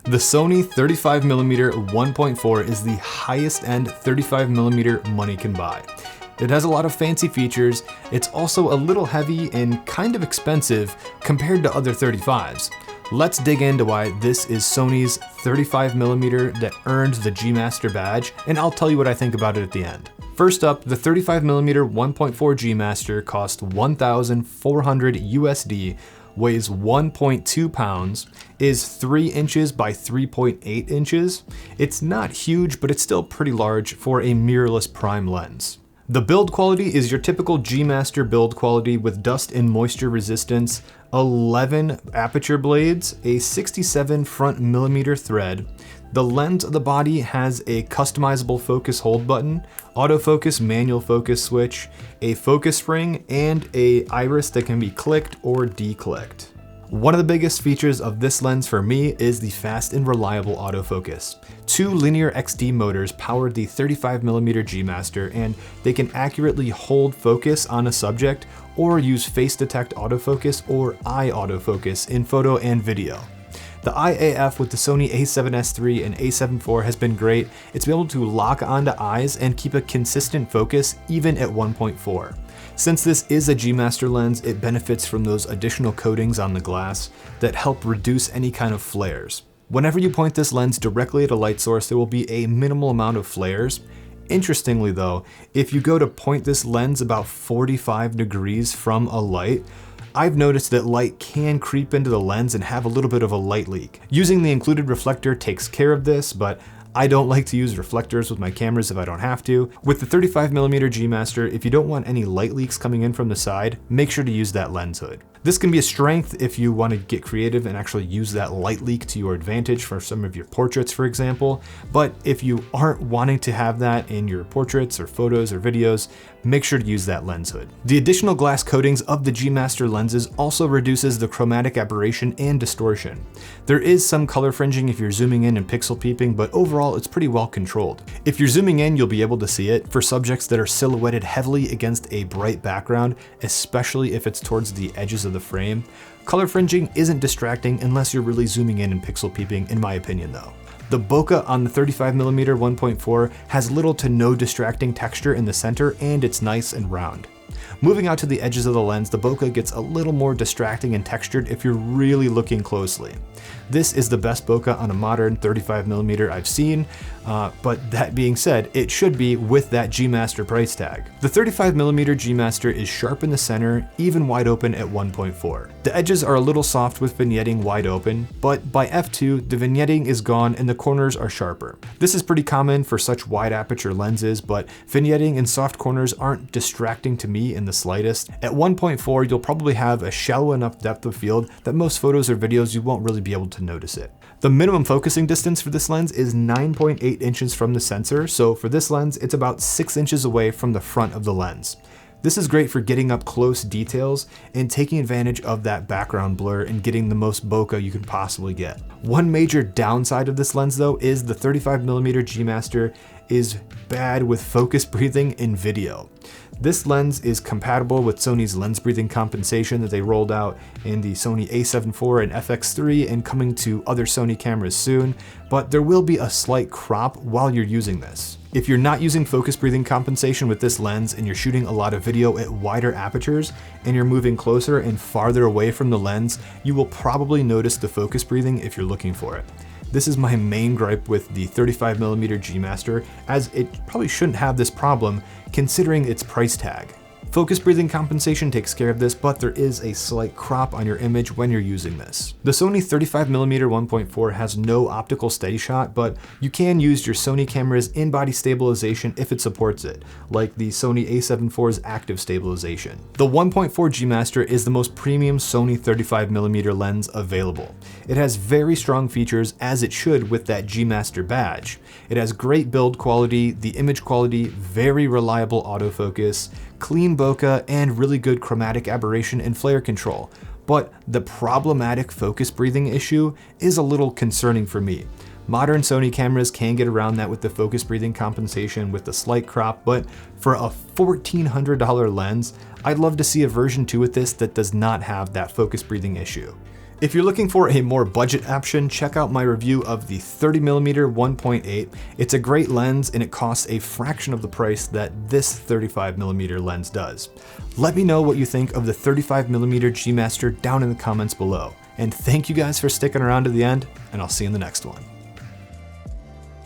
The Sony 35mm 1.4 is the highest end 35mm money can buy. It has a lot of fancy features, it's also a little heavy and kind of expensive compared to other 35s. Let's dig into why this is Sony's 35mm that earned the G Master badge, and I'll tell you what I think about it at the end. First up, the 35mm 1.4 G Master cost $1,400 USD, weighs 1.2 pounds, is 3 inches by 3.8 inches. It's not huge, but it's still pretty large for a mirrorless prime lens. The build quality is your typical G Master build quality with dust and moisture resistance, 11 aperture blades, a 67 front millimeter thread. The lens of the body has a customizable focus hold button, autofocus manual focus switch, a focus spring, and a iris that can be clicked or declicked. One of the biggest features of this lens for me is the fast and reliable autofocus. 2 linear XD motors power the 35mm G Master, and they can accurately hold focus on a subject or use face detect autofocus or eye autofocus in photo and video. The IAF with the Sony a7S III and a7 IV has been great. It's been able to lock onto eyes and keep a consistent focus even at 1.4. Since this is a G Master lens, it benefits from those additional coatings on the glass that help reduce any kind of flares. Whenever you point this lens directly at a light source, there will be a minimal amount of flares. Interestingly though, if you go to point this lens about 45 degrees from a light, I've noticed that light can creep into the lens and have a little bit of a light leak. Using the included reflector takes care of this, but I don't like to use reflectors with my cameras if I don't have to. With the 35mm G Master, if you don't want any light leaks coming in from the side, make sure to use that lens hood. This can be a strength if you want to get creative and actually use that light leak to your advantage for some of your portraits, for example. But if you aren't wanting to have that in your portraits or photos or videos, make sure to use that lens hood. The additional glass coatings of the G Master lenses also reduces the chromatic aberration and distortion. There is some color fringing if you're zooming in and pixel peeping, but overall it's pretty well controlled. If you're zooming in, you'll be able to see it for subjects that are silhouetted heavily against a bright background, especially if it's towards the edges of the frame. Color fringing isn't distracting unless you're really zooming in and pixel peeping, in my opinion though. The bokeh on the 35mm 1.4 has little to no distracting texture in the center, and it's nice and round. Moving out to the edges of the lens, the bokeh gets a little more distracting and textured if you're really looking closely. This is the best bokeh on a modern 35mm I've seen, but that being said, it should be with that G Master price tag. The 35mm G Master is sharp in the center, even wide open at 1.4. The edges are a little soft with vignetting wide open, but by f2, the vignetting is gone and the corners are sharper. This is pretty common for such wide aperture lenses, but vignetting and soft corners aren't distracting to me in the slightest. At 1.4, you'll probably have a shallow enough depth of field that most photos or videos you won't really be able to notice it. The minimum focusing distance for this lens is 9.8 inches from the sensor, so for this lens, it's about 6 inches away from the front of the lens. This is great for getting up close details and taking advantage of that background blur and getting the most bokeh you can possibly get. One major downside of this lens though is the 35mm G Master is bad with focus breathing in video. This lens is compatible with Sony's lens breathing compensation that they rolled out in the Sony a7 IV and FX3 and coming to other Sony cameras soon, but there will be a slight crop while you're using this. If you're not using focus breathing compensation with this lens and you're shooting a lot of video at wider apertures and you're moving closer and farther away from the lens, you will probably notice the focus breathing if you're looking for it. This is my main gripe with the 35mm G Master, as it probably shouldn't have this problem considering its price tag. Focus breathing compensation takes care of this, but there is a slight crop on your image when you're using this. The Sony 35mm 1.4 has no optical steady shot, but you can use your Sony camera's in-body stabilization if it supports it, like the Sony a7 IV's active stabilization. The 1.4 G Master is the most premium Sony 35mm lens available. It has very strong features, as it should with that G Master badge. It has great build quality, the image quality, very reliable autofocus, clean bokeh, and really good chromatic aberration and flare control. But the problematic focus breathing issue is a little concerning for me. Modern Sony cameras can get around that with the focus breathing compensation with the slight crop, but for a $1,400 lens, I'd love to see a version 2 with this that does not have that focus breathing issue. If you're looking for a more budget option, check out my review of the 30mm 1.8. It's a great lens and it costs a fraction of the price that this 35mm lens does. Let me know what you think of the 35mm G Master down in the comments below. And thank you guys for sticking around to the end, and I'll see you in the next one.